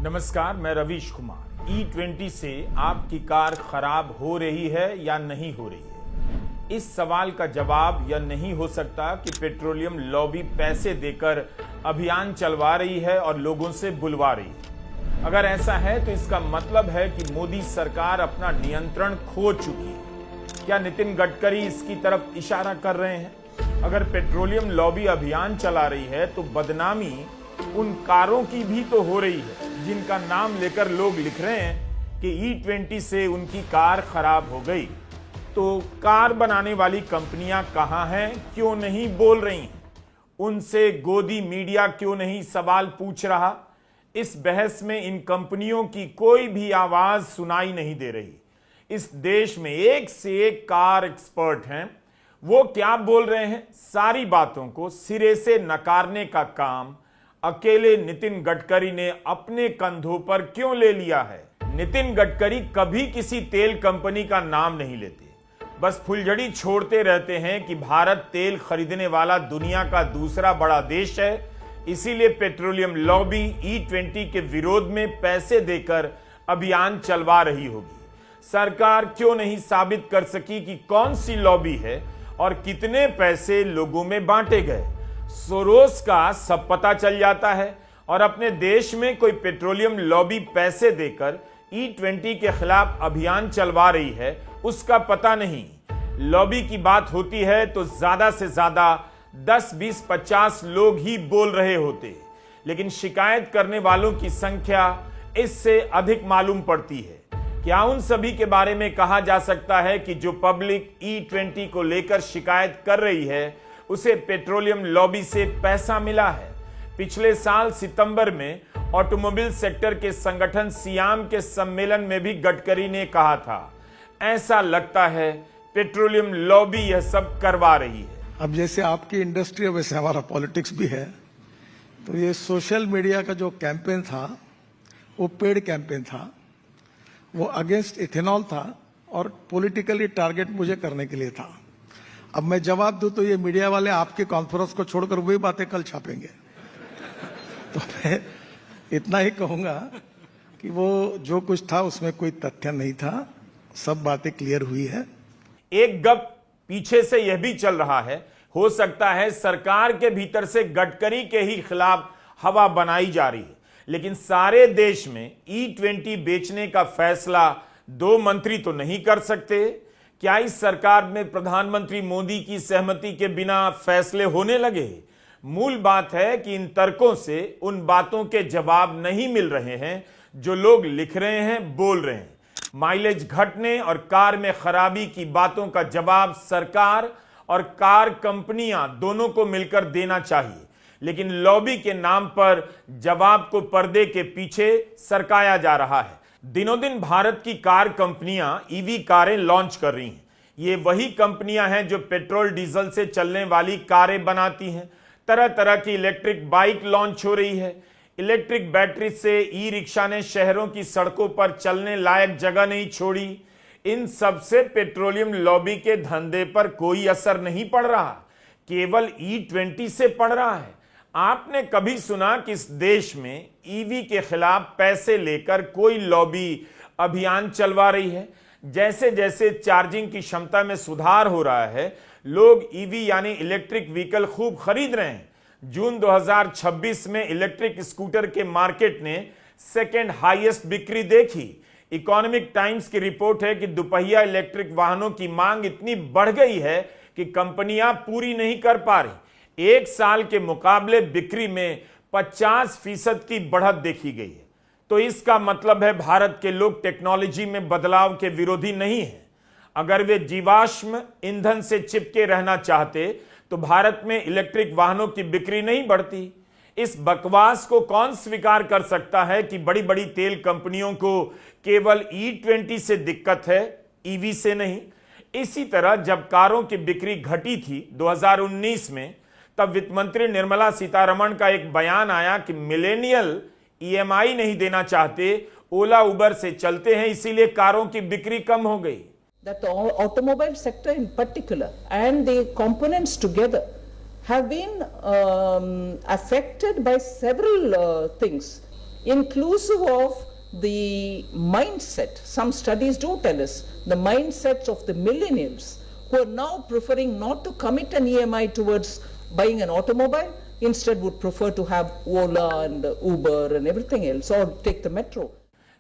नमस्कार, मैं रवीश कुमार। E20 से आपकी कार खराब हो रही है या नहीं हो रही है? इस सवाल का जवाब यह नहीं हो सकता कि पेट्रोलियम लॉबी पैसे देकर अभियान चलवा रही है और लोगों से बुलवा रही है। अगर ऐसा है तो इसका मतलब है कि मोदी सरकार अपना नियंत्रण खो चुकी है। क्या नितिन गडकरी इसकी तरफ इशारा कर रहे हैं? अगर पेट्रोलियम लॉबी अभियान चला रही है तो बदनामी उन कारों की भी तो हो रही है जिनका नाम लेकर लोग लिख रहे हैं कि E20 से उनकी कार खराब हो गई। तो कार बनाने वाली कंपनियां कहां हैं, क्यों नहीं बोल रही हैं? उनसे गोदी मीडिया क्यों नहीं सवाल पूछ रहा? इस बहस में इन कंपनियों की कोई भी आवाज सुनाई नहीं दे रही। इस देश में एक से एक कार एक्सपर्ट हैं, वो क्या बोल रहे हैं? सारी बातों को सिरे से नकारने का काम अकेले नितिन गडकरी ने अपने कंधों पर क्यों ले लिया है? नितिन गडकरी कभी किसी तेल कंपनी का नाम नहीं लेते, बस फुलझड़ी छोड़ते रहते हैं कि भारत तेल खरीदने वाला दुनिया का दूसरा बड़ा देश है, इसीलिए पेट्रोलियम लॉबी E20 के विरोध में पैसे देकर अभियान चलवा रही होगी। सरकार क्यों नहीं साबित कर सकी कि कौन सी लॉबी है और कितने पैसे लोगों में बांटे गए? सोरोस का सब पता चल जाता है और अपने देश में कोई पेट्रोलियम लॉबी पैसे देकर E20 के खिलाफ अभियान चलवा रही है, उसका पता नहीं। लॉबी की बात होती है तो ज्यादा से ज्यादा 10, 20, 50 लोग ही बोल रहे होते, लेकिन शिकायत करने वालों की संख्या इससे अधिक मालूम पड़ती है। क्या उन सभी के बारे में कहा जा सकता है कि जो पब्लिक E20 को लेकर शिकायत कर रही है उसे पेट्रोलियम लॉबी से पैसा मिला है? पिछले साल सितंबर में ऑटोमोबाइल सेक्टर के संगठन सियाम के सम्मेलन में भी गडकरी ने कहा था, ऐसा लगता है पेट्रोलियम लॉबी यह सब करवा रही है। अब जैसे आपकी इंडस्ट्री है वैसे हमारा पॉलिटिक्स भी है, तो ये सोशल मीडिया का जो कैंपेन था वो पेड कैंपेन था, वो अगेंस्ट इथेनॉल था और पॉलिटिकली टारगेट मुझे करने के लिए था। अब मैं जवाब दूं तो ये मीडिया वाले आपके कॉन्फ्रेंस को छोड़कर वही बातें कल छापेंगे। तो मैं इतना ही कहूंगा कि वो जो कुछ था उसमें कोई तथ्य नहीं था, सब बातें क्लियर हुई है। एक गप पीछे से यह भी चल रहा है, हो सकता है सरकार के भीतर से गडकरी के ही खिलाफ हवा बनाई जा रही है, लेकिन सारे देश में E20 बेचने का फैसला 2 मंत्री तो नहीं कर सकते। क्या इस सरकार में प्रधानमंत्री मोदी की सहमति के बिना फैसले होने लगे? मूल बात है कि इन तर्कों से उन बातों के जवाब नहीं मिल रहे हैं जो लोग लिख रहे हैं, बोल रहे हैं। माइलेज घटने और कार में खराबी की बातों का जवाब सरकार और कार कंपनियां दोनों को मिलकर देना चाहिए, लेकिन लॉबी के नाम पर जवाब को पर्दे के पीछे सरकाया जा रहा है। दिनों दिन भारत की कार कंपनियां ईवी कारें लॉन्च कर रही हैं। ये वही कंपनियां हैं जो पेट्रोल डीजल से चलने वाली कारें बनाती हैं। तरह तरह की इलेक्ट्रिक बाइक लॉन्च हो रही है। इलेक्ट्रिक बैटरी से ई रिक्शा ने शहरों की सड़कों पर चलने लायक जगह नहीं छोड़ी। इन सब से पेट्रोलियम लॉबी के धंधे पर कोई असर नहीं पड़ रहा, केवल E20 से पड़ रहा है। आपने कभी सुना कि इस देश में ईवी के खिलाफ पैसे लेकर कोई लॉबी अभियान चलवा रही है? जैसे जैसे चार्जिंग की क्षमता में सुधार हो रहा है, लोग ईवी यानी इलेक्ट्रिक व्हीकल खूब खरीद रहे हैं। जून 2026 में इलेक्ट्रिक स्कूटर के मार्केट ने सेकेंड हाईएस्ट बिक्री देखी। इकोनॉमिक टाइम्स की रिपोर्ट है कि दुपहिया इलेक्ट्रिक वाहनों की मांग इतनी बढ़ गई है कि कंपनियां पूरी नहीं कर पा रही। एक साल के मुकाबले बिक्री में 50% की बढ़त देखी गई है। तो इसका मतलब है भारत के लोग टेक्नोलॉजी में बदलाव के विरोधी नहीं हैं। अगर वे जीवाश्म ईंधन से चिपके रहना चाहते तो भारत में इलेक्ट्रिक वाहनों की बिक्री नहीं बढ़ती। इस बकवास को कौन स्वीकार कर सकता है कि बड़ी बड़ी तेल कंपनियों को केवल E20 से दिक्कत है, ईवी से नहीं? इसी तरह जब कारों की बिक्री घटी थी 2019 में, तब वित्त मंत्री निर्मला सीतारमण का एक बयान आया कि मिलेनियल EMI नहीं देना चाहते, ओला उबर से चलते हैं, इसीलिए कारों की बिक्री कम हो गई। That the automobile sector in particular and the components together have been affected by several things. inclusive of the mindset. Some studies do tell us the mindsets of the millennials who are now preferring not to commit an EMI towards buying an automobile, instead would prefer to have Ola and Uber and everything else, or take the metro.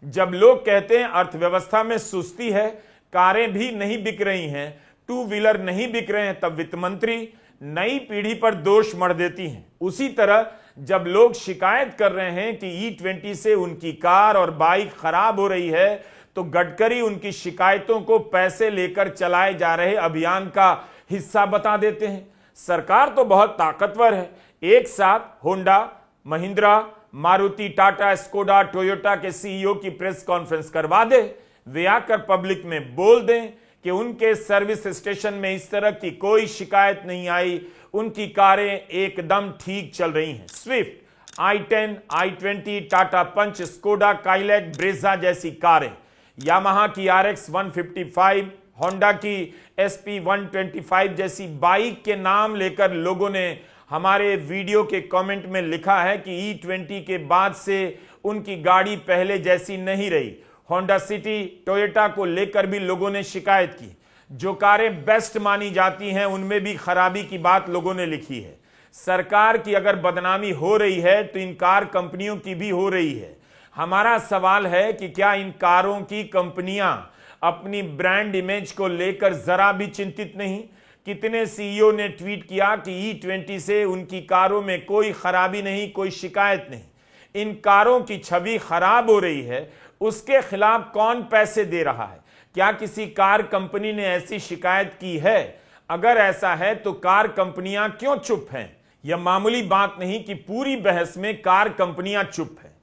जब लोग कहते हैं अर्थव्यवस्था में सुस्ती है, कारें भी नहीं बिक रही हैं, टू व्हीलर नहीं बिक रहे हैं, तब वित्त मंत्री नई पीढ़ी पर दोष मढ़ देती हैं। उसी तरह जब लोग शिकायत कर रहे हैं कि E20 से उनकी कार और बाइक खराब हो रही है, तो गडकरी उनकी शिकायतों को पैसे लेकर चलाए जा रहे अभियान का हिस्सा बता देते हैं। सरकार तो बहुत ताकतवर है, एक साथ Honda, Mahindra, Maruti, Tata, Skoda, Toyota के सीईओ की प्रेस कॉन्फ्रेंस करवा दे, वे आकर पब्लिक में बोल दें कि उनके सर्विस स्टेशन में इस तरह की कोई शिकायत नहीं आई, उनकी कारें एकदम ठीक चल रही हैं। स्विफ्ट, i10, i20, टाटा पंच, स्कोडा काइलैक, ब्रेजा जैसी कारें, यामाहा की RX 155, होंडा की SP 125 जैसी बाइक के नाम लेकर लोगों ने हमारे वीडियो के कमेंट में लिखा है कि E20 के बाद से उनकी गाड़ी पहले जैसी नहीं रही। होंडा सिटी, टोयोटा को लेकर भी लोगों ने शिकायत की। जो कारें बेस्ट मानी जाती हैं उनमें भी खराबी की बात लोगों ने लिखी है। सरकार की अगर बदनामी हो रही है तो इन कार कंपनियों की भी हो रही है। हमारा सवाल है कि क्या इन कारों की कंपनियां अपनी ब्रांड इमेज को लेकर जरा भी चिंतित नहीं? कितने सीईओ ने ट्वीट किया कि E20 से उनकी कारों में कोई खराबी नहीं, कोई शिकायत नहीं। इन कारों की छवि खराब हो रही है, उसके खिलाफ कौन पैसे दे रहा है? क्या किसी कार कंपनी ने ऐसी शिकायत की है? अगर ऐसा है तो कार कंपनियां क्यों चुप हैं? यह मामूली बात नहीं कि पूरी बहस में कार कंपनियां चुप हैं।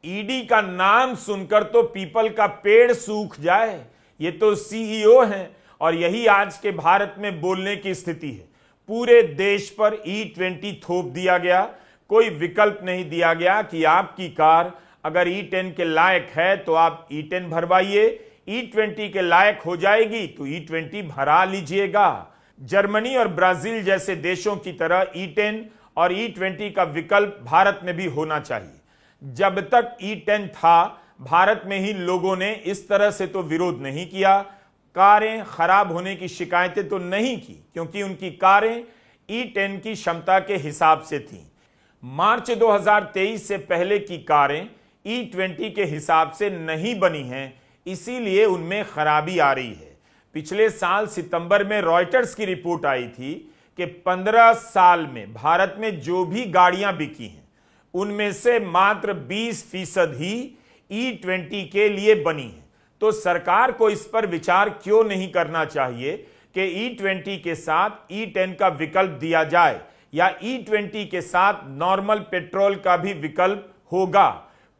ईडी का नाम सुनकर तो पीपल का पेड़ सूख जाए। ये तो सीईओ हैं और यही आज के भारत में बोलने की स्थिति है। पूरे देश पर E20 थोप दिया गया, कोई विकल्प नहीं दिया गया कि आपकी कार अगर E10 के लायक है तो आप E10 भरवाइए, E20 के लायक हो जाएगी तो E20 भरा लीजिएगा। जर्मनी और ब्राजील जैसे देशों की तरह E10 और E20 का विकल्प भारत में भी होना चाहिए। जब तक E10 था, भारत में ही लोगों ने इस तरह से तो विरोध नहीं किया, कारें खराब होने की शिकायतें तो नहीं की, क्योंकि उनकी कारें E10 की क्षमता के हिसाब से थीं। मार्च 2023 से पहले की कारें E20 के हिसाब से नहीं बनी हैं, इसीलिए उनमें खराबी आ रही है। पिछले साल सितंबर में रॉयटर्स की रिपोर्ट आई थी कि 15 साल में भारत में जो भी गाड़ियां बिकी हैं उनमें से मात्र 20% ही E20 के लिए बनी है। तो सरकार को इस पर विचार क्यों नहीं करना चाहिए कि E20 के साथ E10 का विकल्प दिया जाए, या E20 के साथ नॉर्मल पेट्रोल का भी विकल्प होगा?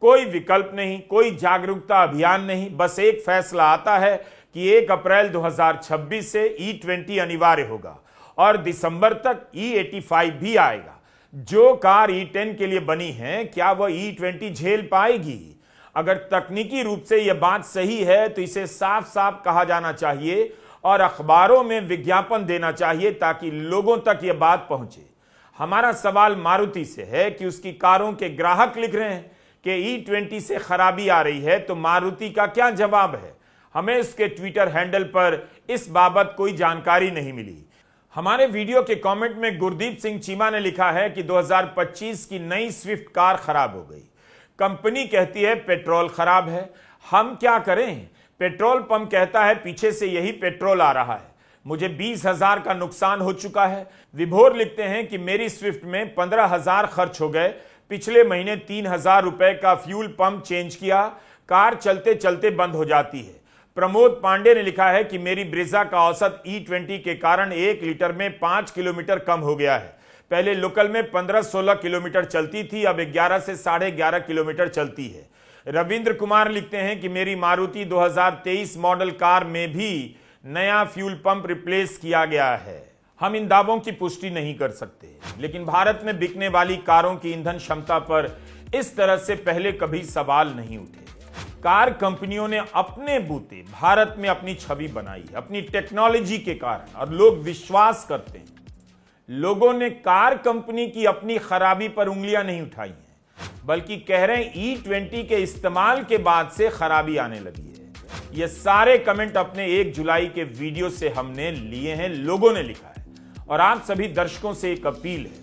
कोई विकल्प नहीं, कोई जागरूकता अभियान नहीं, बस एक फैसला आता है कि 1 अप्रैल 2026 से E20 अनिवार्य होगा और दिसंबर तक E85 भी आएगा। जो कार E10 के लिए बनी है, क्या वह E20 झेल पाएगी? अगर तकनीकी रूप से यह बात सही है तो इसे साफ साफ कहा जाना चाहिए और अखबारों में विज्ञापन देना चाहिए ताकि लोगों तक यह बात पहुंचे। हमारा सवाल मारुति से है कि उसकी कारों के ग्राहक लिख रहे हैं कि E20 से खराबी आ रही है, तो मारुति का क्या जवाब है? हमें इसके ट्विटर हैंडल पर इस बाबत कोई जानकारी नहीं मिली। हमारे वीडियो के कमेंट में गुरदीप सिंह चीमा ने लिखा है कि 2025 की नई स्विफ्ट कार खराब हो गई। कंपनी कहती है पेट्रोल खराब है, हम क्या करें? पेट्रोल पंप कहता है पीछे से यही पेट्रोल आ रहा है, मुझे 20,000 का नुकसान हो चुका है। विभोर लिखते हैं कि मेरी स्विफ्ट में 15,000 खर्च हो गए, पिछले महीने 3,000 रुपए का फ्यूल पंप चेंज किया, कार चलते चलते बंद हो जाती है। प्रमोद पांडे ने लिखा है कि मेरी ब्रेजा का औसत E20 के कारण 1 लीटर में 5 किलोमीटर कम हो गया है। पहले लोकल में 15-16 किलोमीटर चलती थी, अब 11 से 11.5 किलोमीटर चलती है। रविंद्र कुमार लिखते हैं कि मेरी मारुति 2023 मॉडल कार में भी नया फ्यूल पंप रिप्लेस किया गया है। हम इन दावों की पुष्टि नहीं कर सकते, लेकिन भारत में बिकने वाली कारों की ईंधन क्षमता पर इस तरह से पहले कभी सवाल नहीं उठे। कार कंपनियों ने अपने बूते भारत में अपनी छवि बनाई अपनी टेक्नोलॉजी के कारण, और लोग विश्वास करते हैं। लोगों ने कार कंपनी की अपनी खराबी पर उंगलियां नहीं उठाई हैं, बल्कि कह रहे हैं E20 के इस्तेमाल के बाद से खराबी आने लगी है। ये सारे कमेंट अपने 1 जुलाई के वीडियो से हमने लिए हैं, लोगों ने लिखा है। और आप सभी दर्शकों से एक अपील है,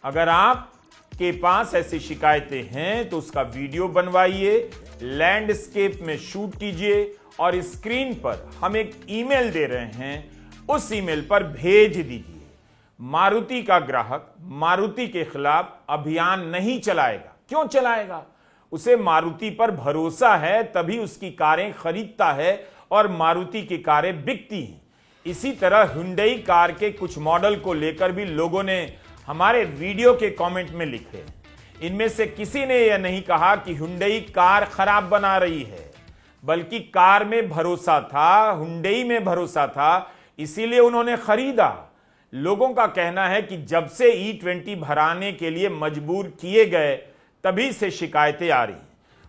अगर आपके पास ऐसी शिकायतें हैं तो उसका वीडियो बनवाइए, लैंडस्केप में शूट कीजिए और स्क्रीन पर हम एक ईमेल दे रहे हैं, उस ईमेल पर भेज दीजिए। मारुति का ग्राहक मारुति के खिलाफ अभियान नहीं चलाएगा। क्यों चलाएगा? उसे मारुति पर भरोसा है, तभी उसकी कारें खरीदता है और मारुति की कारें बिकती हैं। इसी तरह हुंडई कार के कुछ मॉडल को लेकर भी लोगों ने हमारे वीडियो के कमेंट में लिखे। इनमें से किसी ने यह नहीं कहा कि हुंडई कार खराब बना रही है, बल्कि कार में भरोसा था, हुंडई में भरोसा था, इसीलिए उन्होंने खरीदा। लोगों का कहना है कि जब से E20 भराने के लिए मजबूर किए गए तभी से शिकायतें आ रही।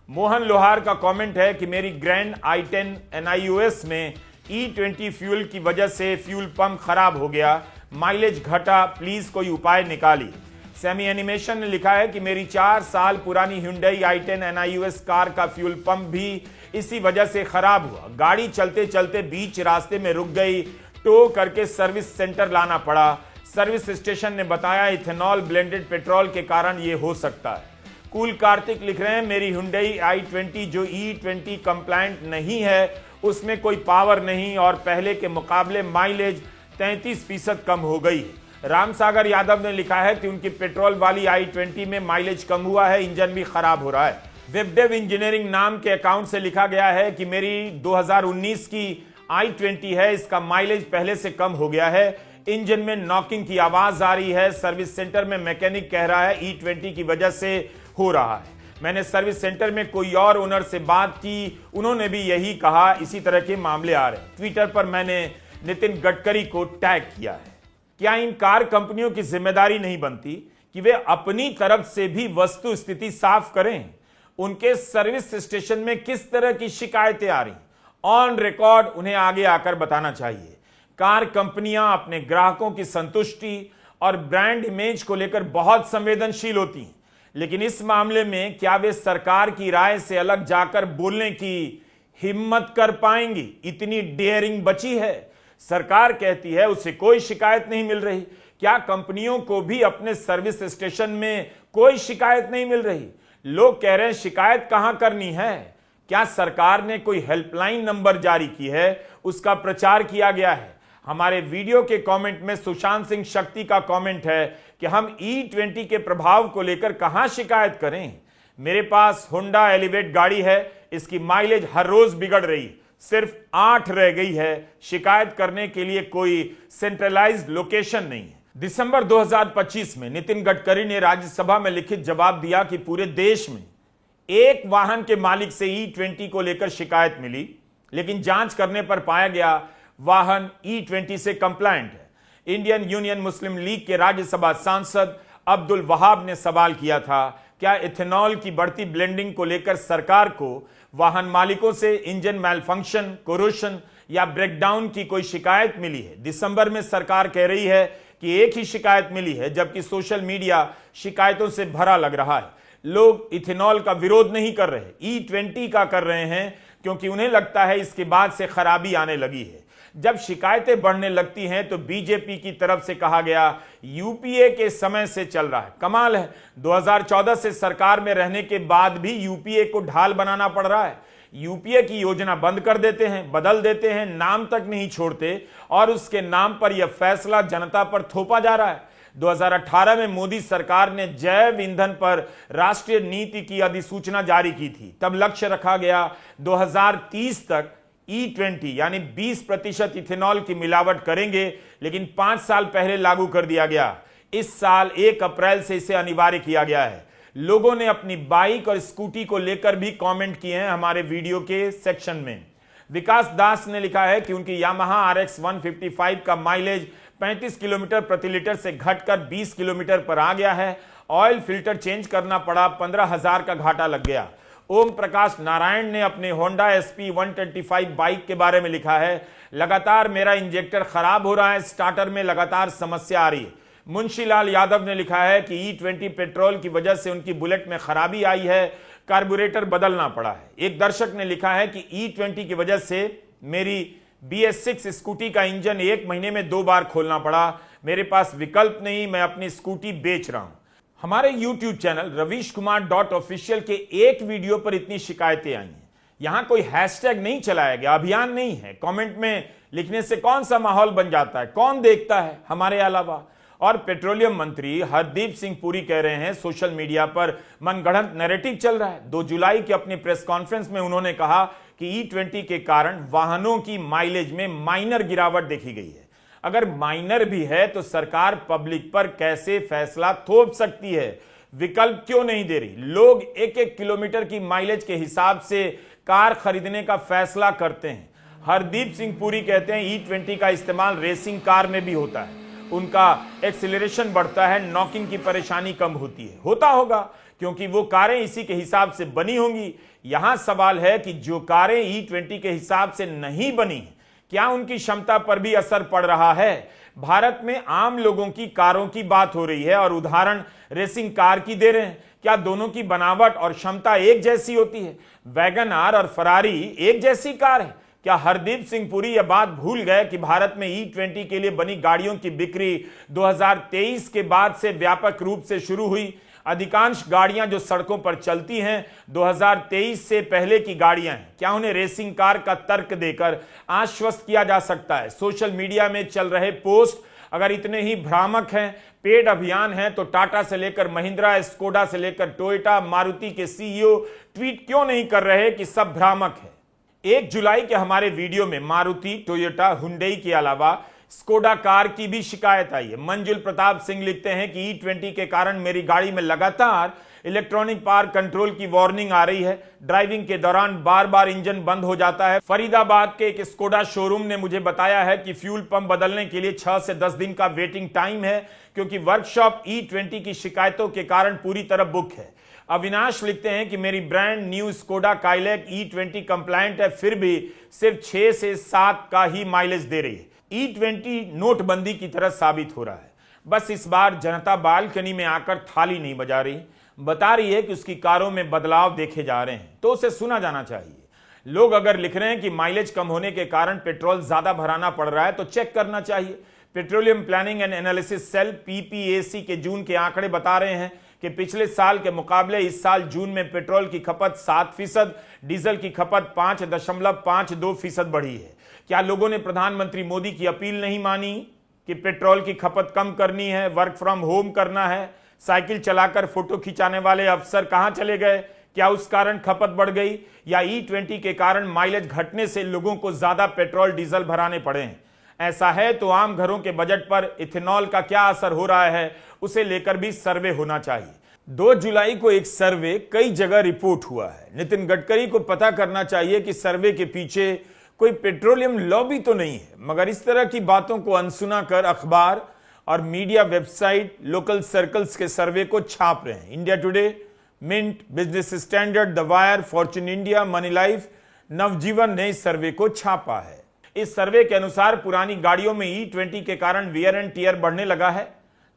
मोहन लोहार का कमेंट है कि मेरी ग्रैंड i10 NIOS में E20 फ्यूल की वजह से फ्यूल पंप खराब हो गया, माइलेज घटा, प्लीज कोई उपाय निकालिए। सैमी एनिमेशन ने लिखा है कि मेरी 4 साल पुरानी Hyundai i10 NIOS कार का फ्यूल पंप भी इसी वजह से खराब हुआ। गाड़ी चलते चलते बीच रास्ते में रुक गई, टो करके सर्विस सेंटर लाना पड़ा। सर्विस स्टेशन ने बताया इथेनॉल ब्लेंडेड पेट्रोल के कारण यह हो सकता है। कूल कार्तिक लिख रहे हैं मेरी Hyundai i20 जो E20 कंप्लायंट नहीं है, उसमें कोई पावर नहीं और पहले के मुकाबले माइलेज 33% कम हो गई। राम सागर यादव ने लिखा है कि उनकी पेट्रोल वाली i20 में माइलेज कम हुआ है, इंजन भी खराब हो रहा है। वेबडेव इंजीनियरिंग नाम के अकाउंट से लिखा गया है कि मेरी 2019 की i20 है, इसका माइलेज पहले से कम हो गया है, इंजन में नॉकिंग की आवाज आ रही है, सर्विस सेंटर में मैकेनिक कह रहा है E20 की वजह से हो रहा है। मैंने सर्विस सेंटर में कोई और ओनर से बात की, उन्होंने भी यही कहा, इसी तरह के मामले आ रहे हैं। ट्विटर पर मैंने नितिन गडकरी को टैग किया है। क्या इन कार कंपनियों की जिम्मेदारी नहीं बनती कि वे अपनी तरफ से भी वस्तु स्थिति साफ करें? उनके सर्विस स्टेशन में किस तरह की शिकायतें आ रही, ऑन रिकॉर्ड उन्हें आगे आकर बताना चाहिए। कार कंपनियां अपने ग्राहकों की संतुष्टि और ब्रांड इमेज को लेकर बहुत संवेदनशील होती हैं, लेकिन इस मामले में क्या वे सरकार की राय से अलग जाकर बोलने की हिम्मत कर पाएंगी? इतनी डेयरिंग बची है? सरकार कहती है उसे कोई शिकायत नहीं मिल रही। क्या कंपनियों को भी अपने सर्विस स्टेशन में कोई शिकायत नहीं मिल रही? लोग कह रहे हैं शिकायत कहां करनी है। क्या सरकार ने कोई हेल्पलाइन नंबर जारी की है, उसका प्रचार किया गया है? हमारे वीडियो के कमेंट में सुशांत सिंह शक्ति का कमेंट है कि हम E20 के प्रभाव को लेकर कहां शिकायत करें। मेरे पास होंडा एलिवेट गाड़ी है, इसकी माइलेज हर रोज बिगड़ रही, सिर्फ 8 रह गई है। शिकायत करने के लिए कोई सेंट्रलाइज्ड लोकेशन नहीं है। दिसंबर 2025 में नितिन गडकरी ने राज्यसभा में लिखित जवाब दिया कि पूरे देश में एक वाहन के मालिक से E20 को लेकर शिकायत मिली, लेकिन जांच करने पर पाया गया वाहन E20 से कंप्लायंट है। इंडियन यूनियन मुस्लिम लीग के राज्यसभा सांसद अब्दुल वहाब ने सवाल किया था, क्या इथेनॉल की बढ़ती ब्लेंडिंग को लेकर सरकार को वाहन मालिकों से इंजन मैलफंक्शन, कोरोशन या ब्रेकडाउन की कोई शिकायत मिली है? दिसंबर में सरकार कह रही है कि एक ही शिकायत मिली है, जबकि सोशल मीडिया शिकायतों से भरा लग रहा है। लोग इथेनॉल का विरोध नहीं कर रहे, E20 का कर रहे हैं, क्योंकि उन्हें लगता है इसके बाद से खराबी आने लगी है। जब शिकायतें बढ़ने लगती हैं तो बीजेपी की तरफ से कहा गया यूपीए के समय से चल रहा है। कमाल है, 2014 से सरकार में रहने के बाद भी यूपीए को ढाल बनाना पड़ रहा है। यूपीए की योजना बंद कर देते हैं, बदल देते हैं, नाम तक नहीं छोड़ते और उसके नाम पर यह फैसला जनता पर थोपा जा रहा है। 2018 में मोदी सरकार ने जैव ईंधन पर राष्ट्रीय नीति की अधिसूचना जारी की थी। तब लक्ष्य रखा गया 2030 तक E20 यानी 20% इथेनॉल की मिलावट करेंगे, लेकिन 5 साल पहले लागू कर दिया गया। इस साल 1 अप्रैल से इसे अनिवार्य किया गया है। लोगों ने अपनी बाइक और स्कूटी को लेकर भी कमेंट किए हैं हमारे वीडियो के सेक्शन में। विकास दास ने लिखा है कि उनकी यामाहा RX 155 का माइलेज 35 किलोमीटर प्रति लीटर से घटकर 20 किलोमीटर पर आ गया है। ऑयल फिल्टर चेंज करना पड़ा, 15,000 का घाटा लग गया। ओम प्रकाश नारायण ने अपने होंडा SP 125 बाइक के बारे में लिखा है, लगातार मेरा इंजेक्टर खराब हो रहा है, स्टार्टर में लगातार समस्या आ रही है, मुंशीलाल यादव ने लिखा है कि E20 पेट्रोल की वजह से उनकी बुलेट में खराबी आई है, कार्बोरेटर बदलना पड़ा है। एक दर्शक ने लिखा है कि E20 की वजह से मेरी BS6 स्कूटी का इंजन 1 महीने में 2 बार खोलना पड़ा, मेरे पास विकल्प नहीं, मैं अपनी स्कूटी बेच रहा हूं। हमारे YouTube चैनल ravishkumar.official के एक वीडियो पर इतनी शिकायतें आई हैं। यहां कोई हैशटैग नहीं चलाया गया, अभियान नहीं है। कमेंट में लिखने से कौन सा माहौल बन जाता है, कौन देखता है हमारे अलावा। और पेट्रोलियम मंत्री हरदीप सिंह पुरी कह रहे हैं सोशल मीडिया पर मनगढ़ंत नैरेटिव चल रहा है। 2 जुलाई की अपनी प्रेस कॉन्फ्रेंस में उन्होंने कहा कि E20 के कारण वाहनों की माइलेज में माइनर गिरावट देखी गई है। अगर माइनर भी है तो सरकार पब्लिक पर कैसे फैसला थोप सकती है, विकल्प क्यों नहीं दे रही? लोग 1-1 किलोमीटर की माइलेज के हिसाब से कार खरीदने का फैसला करते हैं। हरदीप सिंह पुरी कहते हैं E20 का इस्तेमाल रेसिंग कार में भी होता है, उनका एक्सीलरेशन बढ़ता है, नॉकिंग की परेशानी कम होती है। होता होगा क्योंकि वो कारें इसी के हिसाब से बनी होंगी। यहां सवाल है कि जो कारें E20 के हिसाब से नहीं बनी, क्या उनकी क्षमता पर भी असर पड़ रहा है? भारत में आम लोगों की कारों की बात हो रही है और उदाहरण रेसिंग कार की दे रहे हैं। क्या दोनों की बनावट और क्षमता एक जैसी होती है? वैगन आर और फरारी एक जैसी कार है? क्या हरदीप सिंह पुरी यह बात भूल गए कि भारत में E20 के लिए बनी गाड़ियों की बिक्री 2023 के बाद से व्यापक रूप से शुरू हुई? अधिकांश गाड़ियां जो सड़कों पर चलती हैं 2023 से पहले की गाड़ियां हैं। क्या उन्हें रेसिंग कार का तर्क देकर आश्वस्त किया जा सकता है? सोशल मीडिया में चल रहे पोस्ट अगर इतने ही भ्रामक हैं, पेड अभियान है, तो टाटा से लेकर महिंद्रा, स्कोडा से लेकर टोयोटा, मारुति के CEO ट्वीट क्यों नहीं कर रहे कि सब भ्रामक है? 1 जुलाई के हमारे वीडियो में मारुति, टोयोटा, हुंडई के अलावा स्कोडा कार की भी शिकायत आई है। मंजुल प्रताप सिंह लिखते हैं कि E20 के कारण मेरी गाड़ी में लगातार इलेक्ट्रॉनिक पावर कंट्रोल की वार्निंग आ रही है, ड्राइविंग के दौरान बार बार इंजन बंद हो जाता है। फरीदाबाद के एक स्कोडा शोरूम ने मुझे बताया है कि फ्यूल पंप बदलने के लिए 6 से 10 दिन का वेटिंग टाइम है, क्योंकि वर्कशॉप E20 की शिकायतों के कारण पूरी तरह बुक है। अविनाश लिखते हैं कि मेरी brand new Skoda Kylaq E20 compliant है, फिर भी सिर्फ 6 से 7 का ही माइलेज दे रही है। E20 नोटबंदी की तरह साबित हो रहा है। बस इस बार जनता बालकनी में आकर थाली नहीं बजा रही, बता रही है कि उसकी कारों में बदलाव देखे जा रहे हैं, तो उसे सुना जाना चाहिए। लोग अगर लिख रहे हैं कि माइलेज कम होने के कारण पेट्रोल ज्यादा भराना पड़ रहा है, तो चेक करना चाहिए। Petroleum planning and analysis cell PPAC के जून के आंकड़े बता रहे हैं कि पिछले साल के मुकाबले इस साल जून में पेट्रोल की खपत 7%, डीजल की खपत 5.52% बढ़ी है। क्या लोगों ने प्रधानमंत्री मोदी की अपील नहीं मानी कि पेट्रोल की खपत कम करनी है, वर्क फ्रॉम होम करना है? साइकिल चलाकर फोटो खिंचाने वाले अफसर कहां चले गए? क्या उस कारण खपत बढ़ गई, या E20 के कारण माइलेज घटने से लोगों को ज्यादा पेट्रोल डीजल भराने पड़े हैं? ऐसा है तो आम घरों के बजट पर इथेनॉल का क्या असर हो रहा है, उसे लेकर भी सर्वे होना चाहिए। 2 जुलाई को एक सर्वे कई जगह रिपोर्ट हुआ है। नितिन गडकरी को पता करना चाहिए कि सर्वे के पीछे कोई पेट्रोलियम लॉबी तो नहीं है, मगर इस तरह की बातों को अनसुना कर अखबार और मीडिया वेबसाइट लोकल सर्कल्स के सर्वे को छाप रहे हैं। India Today, Mint, Business Standard, The Wire, Fortune India, Money Life, Navjivan ने इस सर्वे को छापा है। इस सर्वे के अनुसार पुरानी गाड़ियों में E20 के कारण वियर एंड टियर बढ़ने लगा है।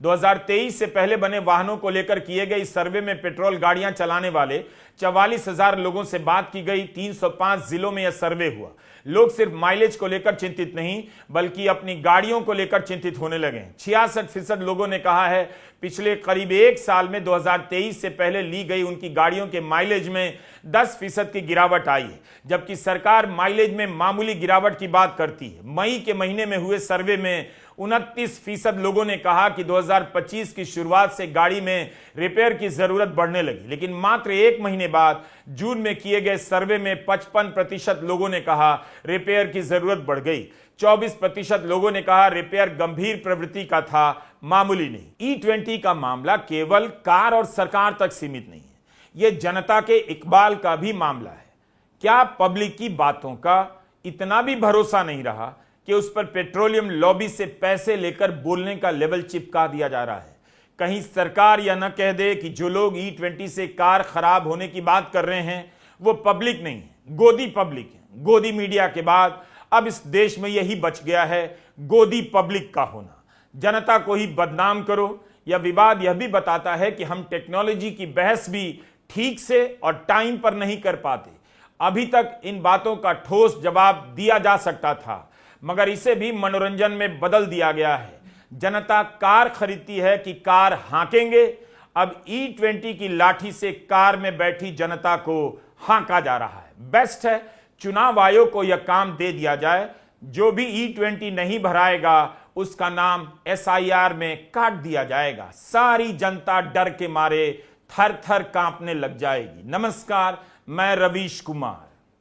2023 से पहले बने वाहनों को लेकर किए गए इस सर्वे में पेट्रोल गाड़ियां चलाने वाले 44,000 लोगों से बात की गई। 305 जिलों में यह सर्वे हुआ। लोग सिर्फ माइलेज को लेकर चिंतित नहीं, बल्कि अपनी गाड़ियों को लेकर चिंतित होने लगे। 66% लोगों ने कहा है पिछले करीब 1 साल में 2023 से पहले ली गई उनकी गाड़ियों के माइलेज में 10% की गिरावट आई है, जबकि सरकार माइलेज में मामूली गिरावट की बात करती है। मई के महीने में हुए सर्वे में 29% लोगों ने कहा कि 2025 की शुरुआत से गाड़ी में रिपेयर की जरूरत बढ़ने लगी, लेकिन मात्र 1 महीने बाद जून में किए गए सर्वे में 55% लोगों ने कहा रिपेयर की जरूरत बढ़ गई। 24% लोगों ने कहा रिपेयर गंभीर प्रवृत्ति का था, मामूली नहीं। E20 का मामला केवल कार और सरकार तक सीमित नहीं है, यह जनता के इकबाल का भी मामला है। क्या पब्लिक की बातों का इतना भी भरोसा नहीं रहा कि उस पर पेट्रोलियम लॉबी से पैसे लेकर बोलने का लेवल चिपका दिया जा रहा है? कहीं सरकार यह न कह दे कि जो लोग E20 से कार खराब होने की बात कर रहे हैं वो पब्लिक नहीं है, गोदी पब्लिक है। गोदी मीडिया के बाद अब इस देश में यही बच गया है, गोदी पब्लिक का होना। जनता को ही बदनाम करो। यह विवाद यह भी बताता है कि हम टेक्नोलॉजी की बहस भी ठीक से और टाइम पर नहीं कर पाते। अभी तक इन बातों का ठोस जवाब दिया जा सकता था, मगर इसे भी मनोरंजन में बदल दिया गया है। जनता कार खरीदती है कि कार हाँकेंगे। अब E20 की लाठी से कार में बैठी जनता को हाँका जा रहा है। बेस्ट है चुनाव आयोग को यह काम दे दिया जाए, जो भी E20 नहीं भराएगा उसका नाम SIR में काट दिया जाएगा। सारी जनता डर के मारे थर थर कांपने लग जाएगी। नमस्कार, मैं रवीश कुमार।